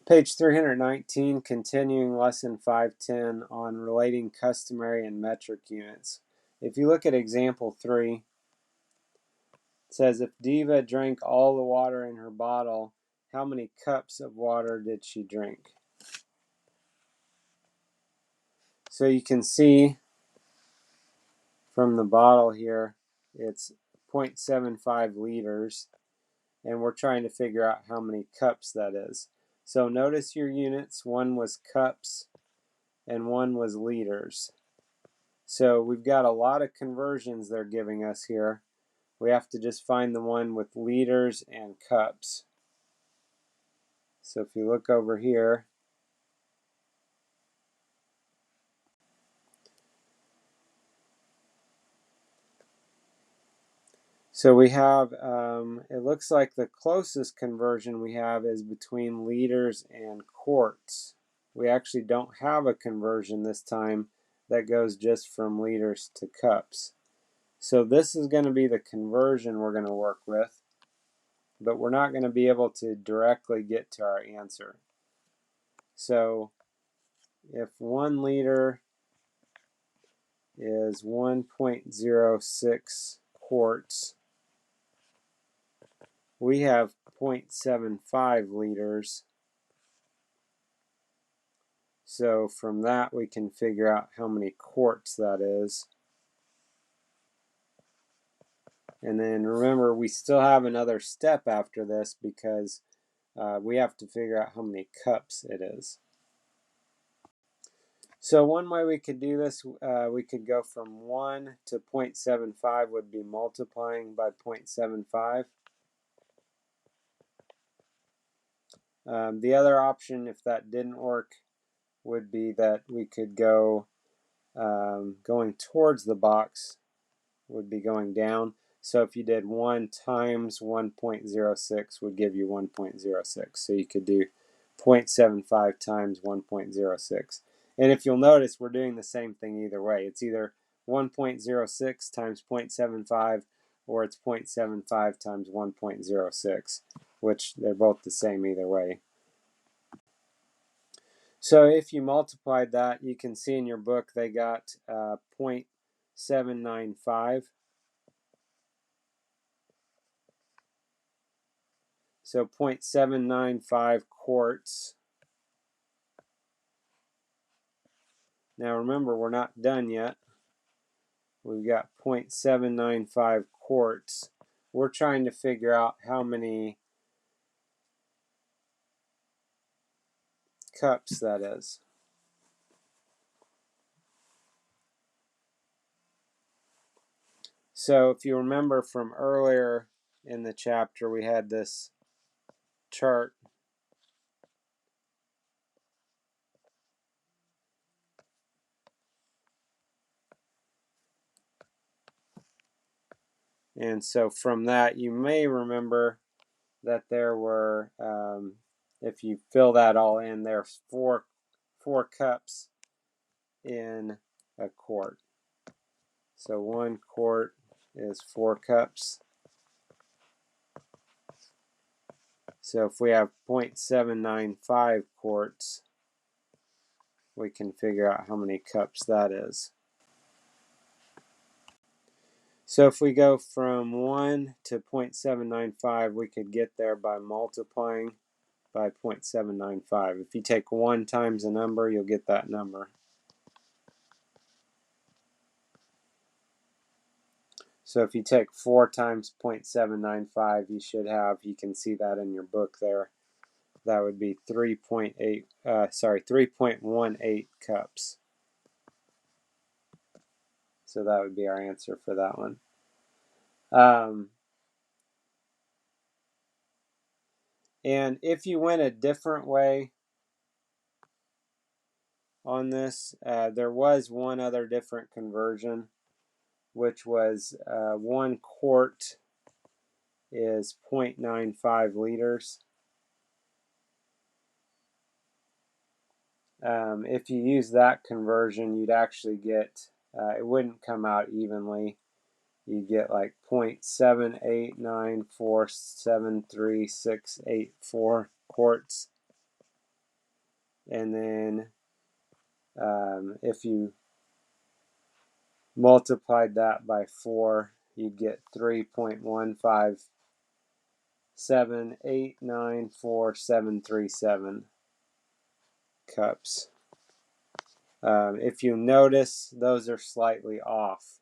Page 319, continuing lesson 510 on relating customary and metric units. If you look at example 3, it says if Diva drank all the water in her bottle, how many cups of water did she drink? So you can see from the bottle here, it's 0.75 liters, and we're trying to figure out how many cups that is. So notice your units, one was cups and one was liters. So we've got a lot of conversions they're giving us here. We have to just find the one with liters and cups. So if you look over here, so we have, it looks like the closest conversion we have is between liters and quarts. We actually don't have a conversion this time that goes just from liters to cups. So this is going to be the conversion we're going to work with, but we're not going to be able to directly get to our answer. So if 1 liter is 1.06 quarts, we have 0.75 liters. So from that we can figure out how many quarts that is. And then remember, we still have another step after this because we have to figure out how many cups it is. So one way we could do this, we could go from 1 to 0.75 would be multiplying by 0.75. The other option, if that didn't work, would be that we could go going towards the box would be going down. So if you did 1 times 1.06 would give you 1.06. So you could do 0.75 times 1.06. And if you'll notice, we're doing the same thing either way. It's either 1.06 times 0.75 or it's 0.75 times 1.06, which they're both the same either way. So if you multiplied that, you can see in your book they got 0.795. So 0.795 quarts. Now remember, we're not done yet. We've got 0.795 quarts. We're trying to figure out how many cups that is. So if you remember from earlier in the chapter, we had this chart. And so from that, you may remember that there were, if you fill that all in, there's four cups in a quart. So 1 quart is 4 cups. So if we have 0.795 quarts, we can figure out how many cups that is. So if we go from 1 to 0.795, we could get there by multiplying by 0.795. If you take 1 times a number, you'll get that number. So if you take 4 times 0.795, you can see that in your book there. That would be 3.18 cups. So that would be our answer for that one. And if you went a different way on this, there was one other different conversion, which was 1 quart is 0.95 liters. If you use that conversion, you'd actually get, it wouldn't come out evenly. You get like 0.789473684 quarts. and then if you multiplied that by 4, you'd get 3.157894737 cups. If you notice, those are slightly off.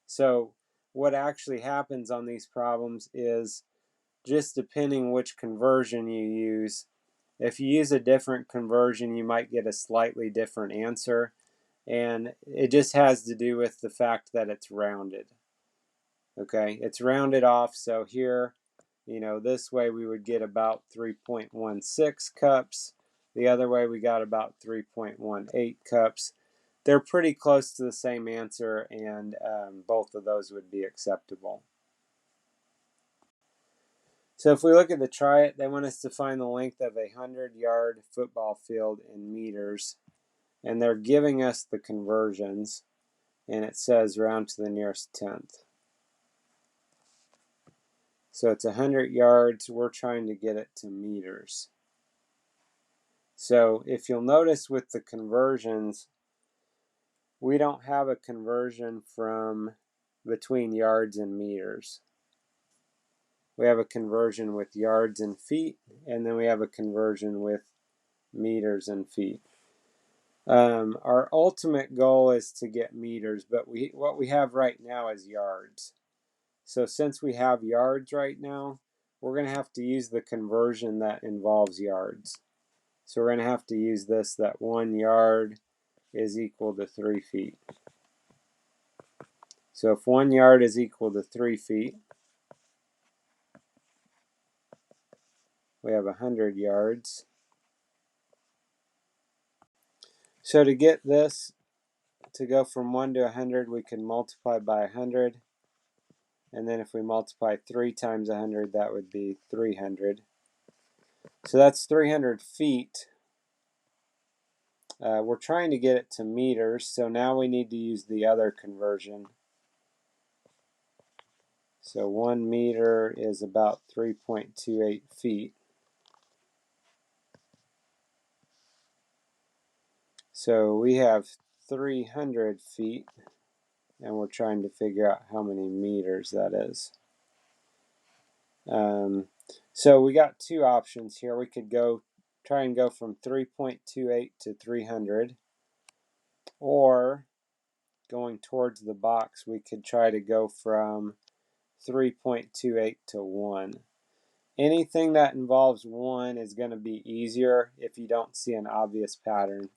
So what actually happens on these problems is, just depending which conversion you use, if you use a different conversion, you might get a slightly different answer. And it just has to do with the fact that it's rounded. Okay, it's rounded off. So here, this way we would get about 3.16 cups. The other way we got about 3.18 cups. They're pretty close to the same answer, and both of those would be acceptable. So if we look at the try it, they want us to find the length of a 100-yard football field in meters, and they're giving us the conversions, and it says round to the nearest tenth. So it's 100 yards. We're trying to get it to meters. So if you'll notice with the conversions, we don't have a conversion from between yards and meters. We have a conversion with yards and feet, and then we have a conversion with meters and feet. Our ultimate goal is to get meters, but what we have right now is yards. So since we have yards right now, we're going to have to use the conversion that involves yards. So we're going to have to use this, that 1 yard is equal to 3 feet. So if 1 yard is equal to 3 feet, we have 100 yards. So to get this to go from 1 to 100, we can multiply by 100. And then if we multiply 3 times 100, that would be 300. So that's 300 feet. We're trying to get it to meters, so now we need to use the other conversion. So 1 meter is about 3.28 feet. So we have 300 feet, and we're trying to figure out how many meters that is. So we got two options here. We could try and go from 3.28 to 300, or going towards the box, we could try to go from 3.28 to 1. Anything that involves 1 is going to be easier if you don't see an obvious pattern.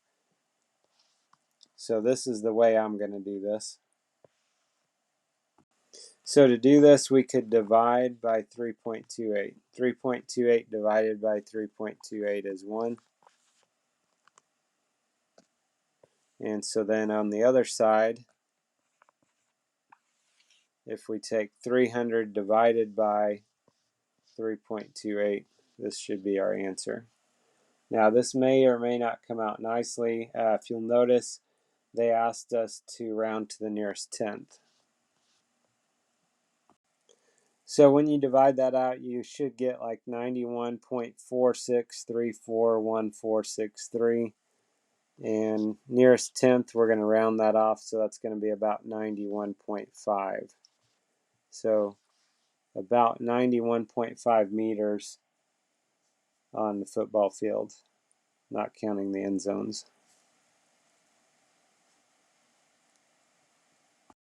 So this is the way I'm going to do this. So to do this, we could divide by 3.28. 3.28 divided by 3.28 is 1. And so then on the other side, if we take 300 divided by 3.28, this should be our answer. Now this may or may not come out nicely. If you'll notice, they asked us to round to the nearest tenth. So when you divide that out, you should get like 91.46341463. And nearest tenth, we're going to round that off, so that's going to be about 91.5. So about 91.5 meters on the football field, not counting the end zones.